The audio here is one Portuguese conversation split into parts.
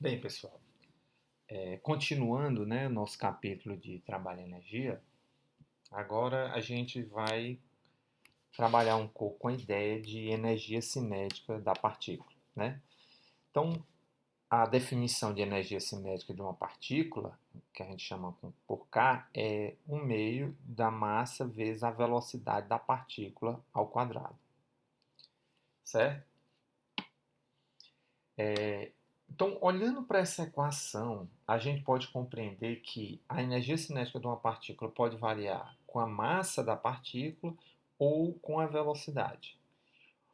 Bem, pessoal, continuando, né, o nosso capítulo de trabalho e energia, agora a gente vai trabalhar um pouco com a ideia de energia cinética da partícula, né? Então, a definição de energia cinética de uma partícula, que a gente chama por K, é um meio da massa vezes a velocidade da partícula ao quadrado, certo? Então, olhando para essa equação, a gente pode compreender que a energia cinética de uma partícula pode variar com a massa da partícula ou com a velocidade.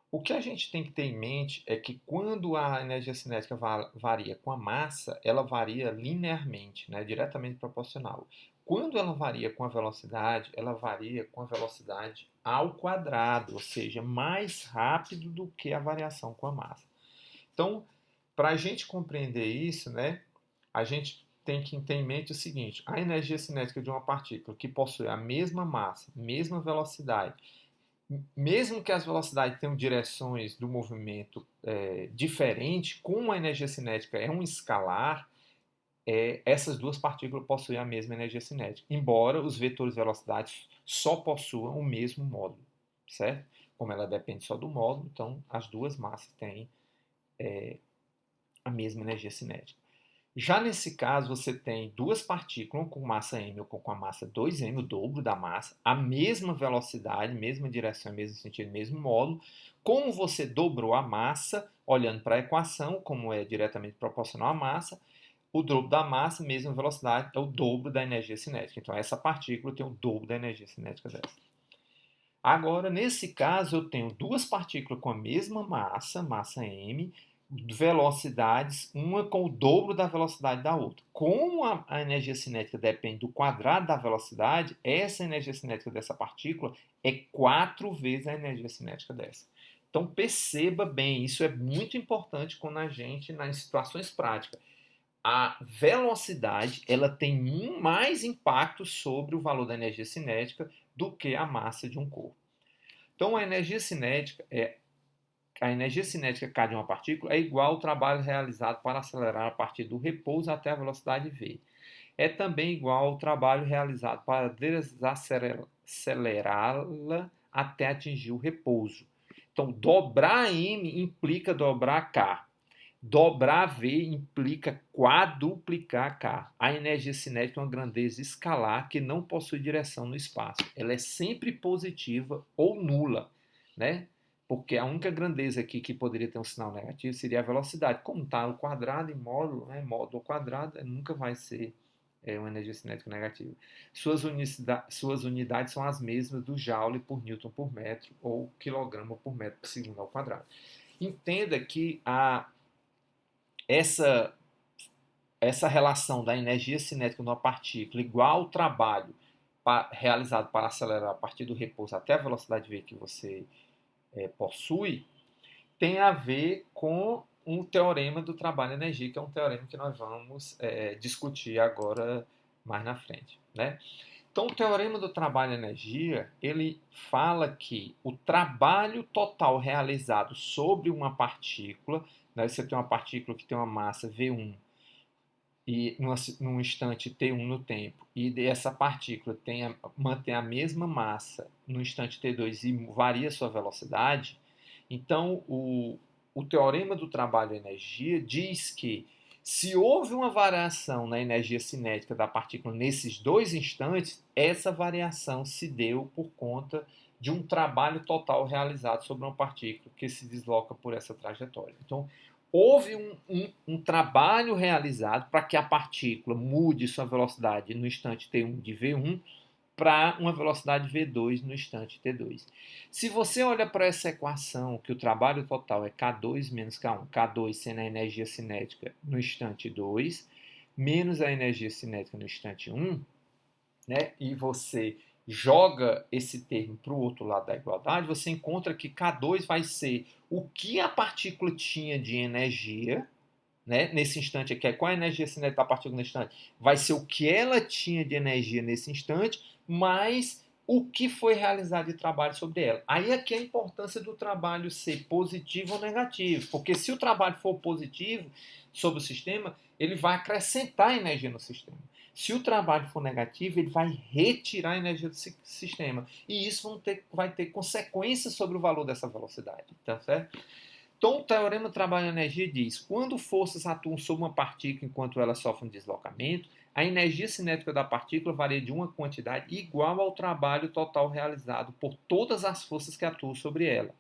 O que a gente tem que ter em mente é que quando a energia cinética varia com a massa, ela varia linearmente, né, diretamente proporcional. Quando ela varia com a velocidade, ela varia com a velocidade ao quadrado, ou seja, mais rápido do que a variação com a massa. Então, para a gente compreender isso, né, a gente tem que ter em mente o seguinte: a energia cinética de uma partícula que possui a mesma massa, mesma velocidade, mesmo que as velocidades tenham direções do movimento diferentes, como a energia cinética é um escalar, essas duas partículas possuem a mesma energia cinética, embora os vetores de velocidade só possuam o mesmo módulo, certo? Como ela depende só do módulo, então as duas massas têm a mesma energia cinética. Já nesse caso, você tem duas partículas, com massa m ou com a massa 2m, o dobro da massa, a mesma velocidade, mesma direção, mesmo sentido, mesmo módulo. Como você dobrou a massa, olhando para a equação, como é diretamente proporcional à massa, o dobro da massa, mesma velocidade, é o dobro da energia cinética. Então, essa partícula tem o dobro da energia cinética dessa. Agora, nesse caso, eu tenho duas partículas com a mesma massa, massa m, velocidades, uma com o dobro da velocidade da outra. Como a energia cinética depende do quadrado da velocidade, essa energia cinética dessa partícula é 4 vezes a energia cinética dessa. Então perceba bem, isso é muito importante quando a gente, nas situações práticas, a velocidade ela tem mais impacto sobre o valor da energia cinética do que a massa de um corpo. Então a energia cinética K de uma partícula é igual ao trabalho realizado para acelerar a partir do repouso até a velocidade v. É também igual ao trabalho realizado para desacelerá-la até atingir o repouso. Então, dobrar m implica dobrar k. Dobrar v implica quadruplicar k. A energia cinética é uma grandeza escalar que não possui direção no espaço. Ela é sempre positiva ou nula, né? Porque a única grandeza aqui que poderia ter um sinal negativo seria a velocidade. Como está o quadrado em módulo, né? Módulo ao quadrado, nunca vai ser uma energia cinética negativa. Suas unidades são as mesmas do Joule por Newton por metro ou quilograma por metro por segundo ao quadrado. Entenda que essa, essa relação da energia cinética de uma partícula igual ao trabalho realizado para acelerar a partir do repouso até a velocidade v que você possui, tem a ver com um teorema do trabalho-energia, que é um teorema que nós vamos discutir agora mais na frente, né? Então, o teorema do trabalho-energia, ele fala que o trabalho total realizado sobre uma partícula, né, você tem uma partícula que tem uma massa V1 e num instante T1 no tempo, e essa partícula mantém a mesma massa no instante T2 e varia sua velocidade, então o teorema do trabalho-energia diz que se houve uma variação na energia cinética da partícula nesses dois instantes, essa variação se deu por conta de um trabalho total realizado sobre uma partícula que se desloca por essa trajetória. Então, houve um trabalho realizado para que a partícula mude sua velocidade no instante T1 de V1 para uma velocidade V2 no instante T2. Se você olha para essa equação, que o trabalho total é K2 menos K1, K2 sendo a energia cinética no instante 2, menos a energia cinética no instante 1, né, e você joga esse termo para o outro lado da igualdade, você encontra que K2 vai ser o que a partícula tinha de energia, né, nesse instante aqui. Qual a energia cinética da partícula nesse instante? Vai ser o que ela tinha de energia nesse instante, mais o que foi realizado de trabalho sobre ela. Aí é que a importância do trabalho ser positivo ou negativo, porque se o trabalho for positivo sobre o sistema, ele vai acrescentar energia no sistema. Se o trabalho for negativo, ele vai retirar a energia do sistema. E isso vai ter consequências sobre o valor dessa velocidade. Tá certo? Então, o teorema do trabalho e energia diz: quando forças atuam sobre uma partícula enquanto ela sofre um deslocamento, a energia cinética da partícula varia de uma quantidade igual ao trabalho total realizado por todas as forças que atuam sobre ela.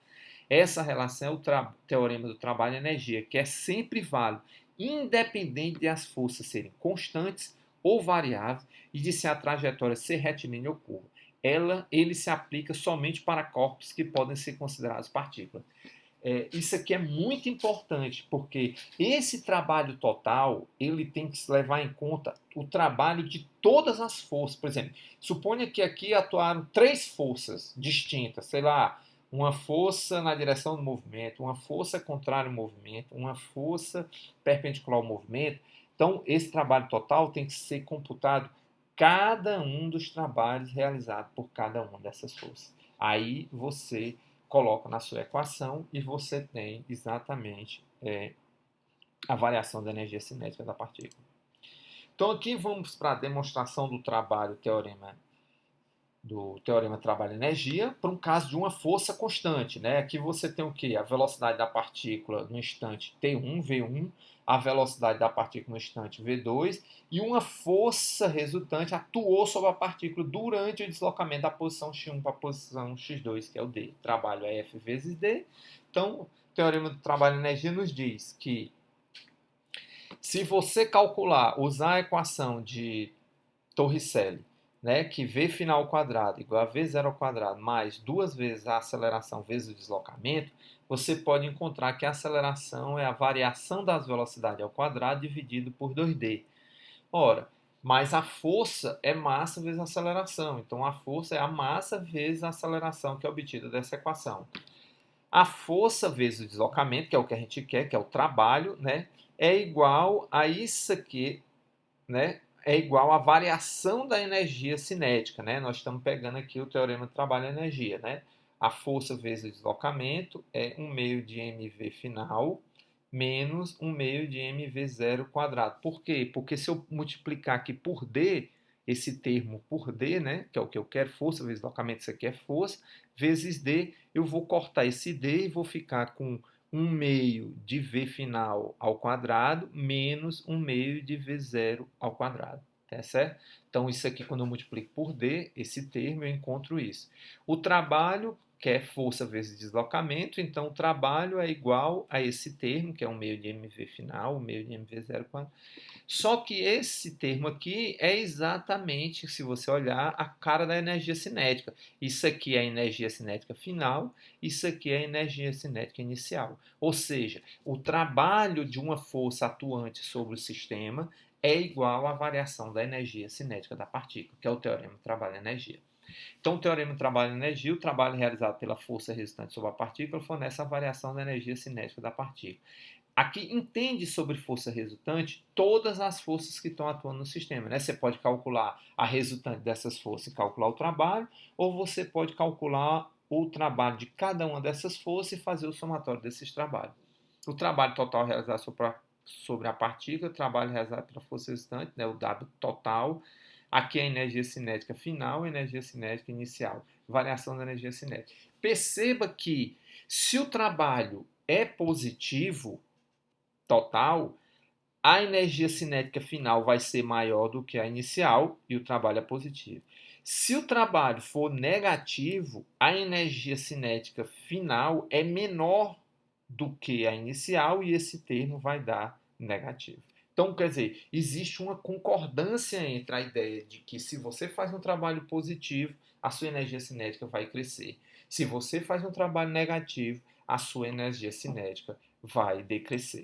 Essa relação é o teorema do trabalho e energia, que é sempre válido, independente de as forças serem constantes ou variáveis e de se a trajetória ser retilínea ou curva. Ele se aplica somente para corpos que podem ser considerados partículas. Isso aqui é muito importante, porque esse trabalho total, ele tem que se levar em conta o trabalho de todas as forças. Por exemplo, suponha que aqui atuaram três forças distintas, sei lá, uma força na direção do movimento, uma força contrária ao movimento, uma força perpendicular ao movimento. Então, esse trabalho total tem que ser computado cada um dos trabalhos realizados por cada uma dessas forças. Aí você coloca na sua equação e você tem exatamente a variação da energia cinética da partícula. Então aqui vamos para a demonstração do trabalho do teorema trabalho-energia para um caso de uma força constante. Né? Aqui você tem o quê? A velocidade da partícula no instante T1, V1, a velocidade da partícula no instante V2, e uma força resultante atuou sobre a partícula durante o deslocamento da posição X1 para a posição X2, que é o D. Trabalho é F vezes D. Então, o teorema do trabalho-energia nos diz que se você calcular, usar a equação de Torricelli, né, que V final ao quadrado igual a V0 ao quadrado mais duas vezes a aceleração vezes o deslocamento, você pode encontrar que a aceleração é a variação das velocidades ao quadrado dividido por 2D. Ora, mas a força é massa vezes a aceleração. Então, a força é a massa vezes a aceleração que é obtida dessa equação. A força vezes o deslocamento, que é o que a gente quer, que é o trabalho, né, é igual a isso aqui, né, é igual à variação da energia cinética, né? Nós estamos pegando aqui o teorema do trabalho e energia, né? A força vezes o deslocamento é 1 meio de mv final menos 1 meio de mv0 quadrado. Por quê? Porque se eu multiplicar aqui por d, esse termo por d, né, que é o que eu quero, força vezes deslocamento, isso aqui é força, vezes d, eu vou cortar esse d e vou ficar com 1 meio de v final ao quadrado menos 1 meio de v0 ao quadrado. Tá certo? Então, isso aqui, quando eu multiplico por d, esse termo, eu encontro isso. O trabalho, que é força vezes deslocamento, então o trabalho é igual a esse termo, que é 1 meio de mv final, 1 meio de mv0 quadrado. Só que esse termo aqui é exatamente, se você olhar, a cara da energia cinética. Isso aqui é a energia cinética final, isso aqui é a energia cinética inicial. Ou seja, o trabalho de uma força atuante sobre o sistema é igual à variação da energia cinética da partícula, que é o teorema do trabalho-energia. Então, o teorema do trabalho-energia, o trabalho realizado pela força resultante sobre a partícula, fornece a variação da energia cinética da partícula. Aqui entende sobre força resultante todas as forças que estão atuando no sistema. Né? Você pode calcular a resultante dessas forças e calcular o trabalho, ou você pode calcular o trabalho de cada uma dessas forças e fazer o somatório desses trabalhos. O trabalho total realizado sobre a partícula, o trabalho realizado pela força resultante, né? O W total. Aqui é a energia cinética final, a energia cinética inicial. Variação da energia cinética. Perceba que se o trabalho é positivo, total, a energia cinética final vai ser maior do que a inicial e o trabalho é positivo. Se o trabalho for negativo, a energia cinética final é menor do que a inicial e esse termo vai dar negativo. Então, quer dizer, existe uma concordância entre a ideia de que se você faz um trabalho positivo, a sua energia cinética vai crescer. Se você faz um trabalho negativo, a sua energia cinética vai decrescer.